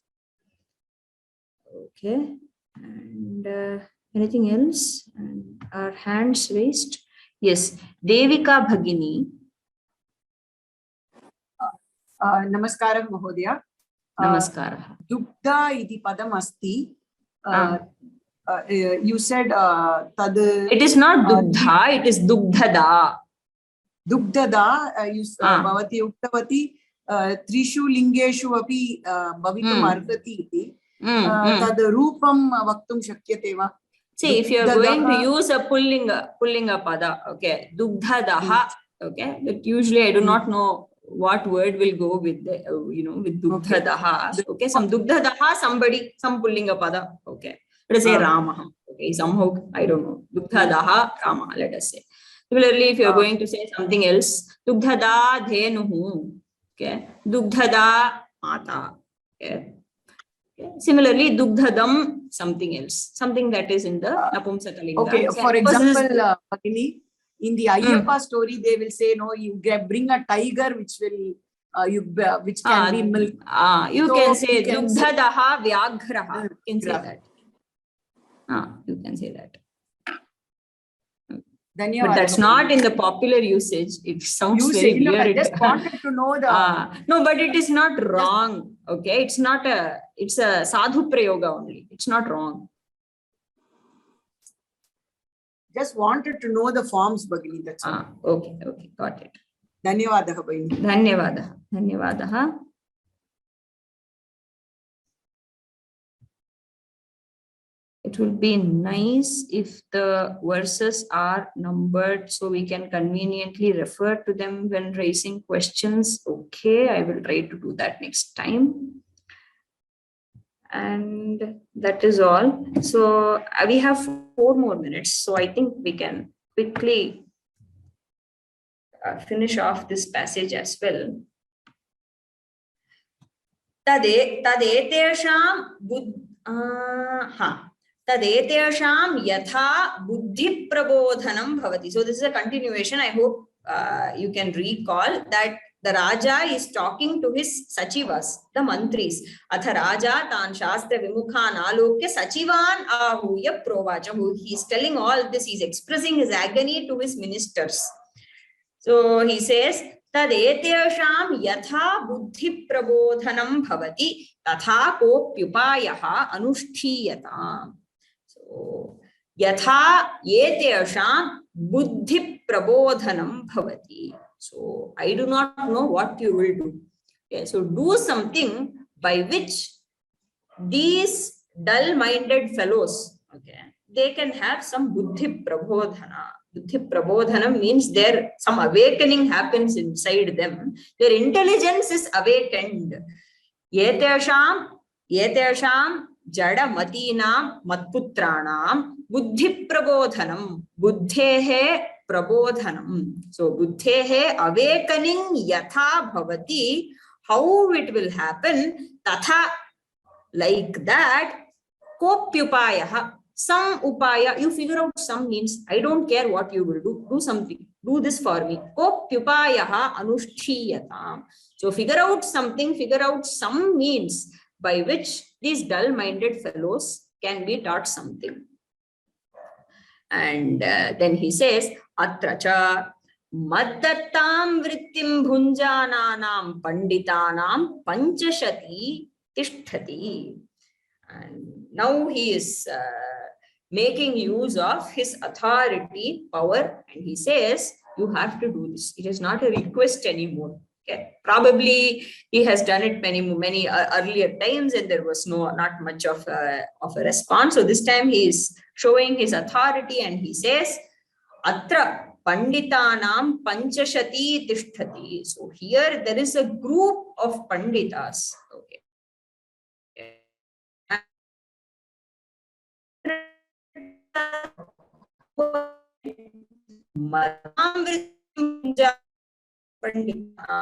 Okay. And anything else? And our hands raised. Yes. Devika Bhagini. Namaskaram Mahodaya. Namaskara. Dugdha iti padam asti. You said tad. It is not dugdha, it is dugdhada. Dugdhada, bhavati uktavati trishu lingeshu api bhavitum arhati iti. Tad rupam vaktum shakyate va. See, if you are going to use a pullinga pada, okay, dugdhadaha, okay, but usually I do not know what word will go with the, with dugdhadaha. Okay, some dugdhadaha, some pullinga pada, okay. Let us say Ramaha, okay, somehow, I don't know, dugdhadaha, Rama, let us say. Similarly, if you are going to say something else, dugdhada dhenuhu, okay, dugdhada mata, okay. Similarly, dugdhadam, something else, something that is in the napumsakalinga. Okay, for example, Bhagini, in the Ayyappa story, they will say, no, you bring a tiger which will, which can be milked. You can say dugdhadaha vyaghraha. You can say that. You can say that. But that's not in the popular usage. It sounds very weird. I just wanted to know the... no, but it is not wrong. Okay, it's not it's a sadhu prayoga only. It's not wrong. Just wanted to know the forms, Bhagini. That's all. Okay, got it. Dhanyavadaha, Bhagini. Dhanyavadaha. It would be nice if the verses are numbered so we can conveniently refer to them when raising questions. Okay, I will try to do that next time. And that is all. So we have 4 more minutes. So I think we can quickly finish off this passage as well. Tadetesham yatha buddhi prabodhanam bhavati. So this is a continuation. I hope you can recall that the Raja is talking to his Sachivas, the Mantris. Atha Raja tan shastra vimukhan alokya Sachivan ahuya provacha. He is telling all this. He is expressing his agony to his ministers. So he says, Tadetesham yatha buddhi prabodhanam bhavati tatha kopyupayaha anushthiyata. So, yatha yetesham buddhi prabodhanam bhavati. So, I do not know what you will do. Okay, so do something by which these dull-minded fellows, okay, they can have some buddhi prabodhana. Buddhi prabodhanam means some awakening happens inside them. Their intelligence is awakened. Yetesham jada matinam matputranam buddhi prabodhanam. Buddhehe prabodhanam. So buddhehe awakening yatha bhavati. How it will happen? Tatha, like that. Kopyupayaha. Some upaya, you figure out some means, I don't care what you will do, do something, do this for me. Kopyupayaha anushthiyata. So figure out something, figure out some means by which these dull-minded fellows can be taught something. And then he says, Atracha maddattam vrittim bhunjananam panditanam panchashati tishthati. And now he is making use of his authority, power, and he says, you have to do this. It is not a request anymore. Okay. Probably he has done it many earlier times and there was not much of a response. So this time he is showing his authority and he says, Atra panditanam panchashati tishtati. So here there is a group of panditas. Okay.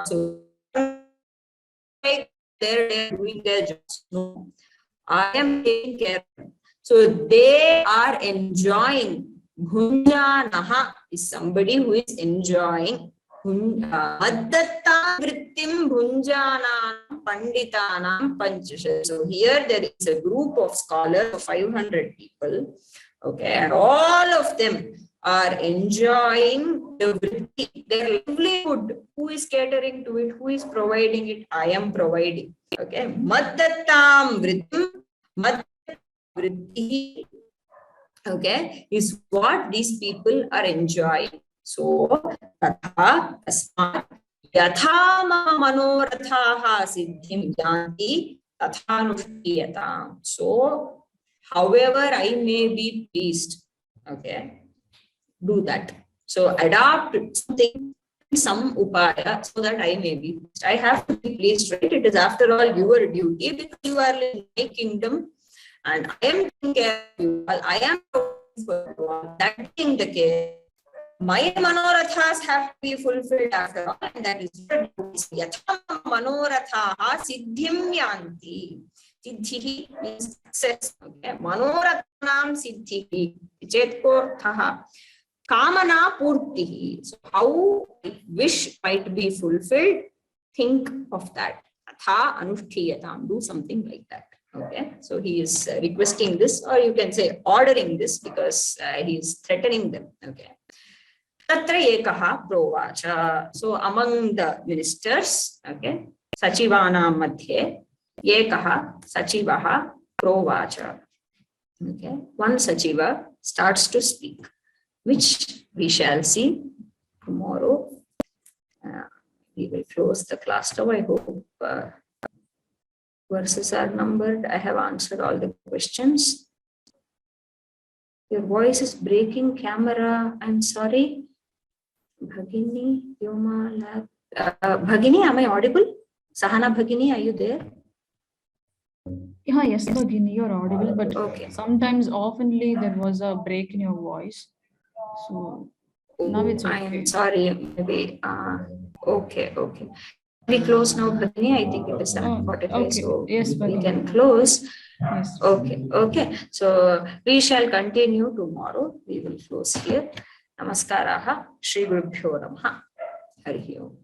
So they're doing their jobs. No, I am taking care of them. So they are enjoying. Bhunjanaha is somebody who is enjoying. Maddatta vrittim bhunjanam panditanam panchasha. So here there is a group of scholars of 500 people. Okay, and all of them are enjoying the vritti, their livelihood. Who is catering to it? Who is providing it? I am providing. Okay, maddattam vrittim, vritti, okay, is what these people are enjoying. So, tatha tasmat yatha manorathaha siddhim yanti tathanushtiyatam. So, however I may be pleased. Okay, do that. So adopt something, some upaya, so that I may be pleased. I have to be pleased, right? It is after all your duty, because you are in my kingdom and I am taking care of you. I am for you all. That being the case, my manorathas have to be fulfilled after all, and that is your duty. Yatha manorathaha siddhim yanti. Siddhihi means success. Okay. Manorathanam siddhihi. Chetkorthaha. Kamana purtihi. So how wish might be fulfilled, think of that. Atha anushtiyatam. Do something like that. Okay. So he is requesting this, or you can say ordering this, because he is threatening them. Okay. Tatra ekaha provacha. So among the ministers, okay, sachivanam madhye, ekaha sachivaha provacha. Okay, one sachiva starts to speak, which we shall see tomorrow. We will close the class now. I hope verses are numbered. I have answered all the questions. Your voice is breaking, camera. I'm sorry. Bhagini, Vyoma Lab. Bhagini, am I audible? Sahana Bhagini, are you there? Yeah, yes, Bhagini, you're audible, but Okay. sometimes oftenly there was a break in your voice. So now it's okay. I'm sorry, maybe. Okay. We close now, Bhagini. I think it is 7:45, okay. so Yes, we Bhagini. can close. Yes. Okay. So we shall continue tomorrow. We will close here. Namaskaraha. Shri Gurubhyo Namaha. Hari Om.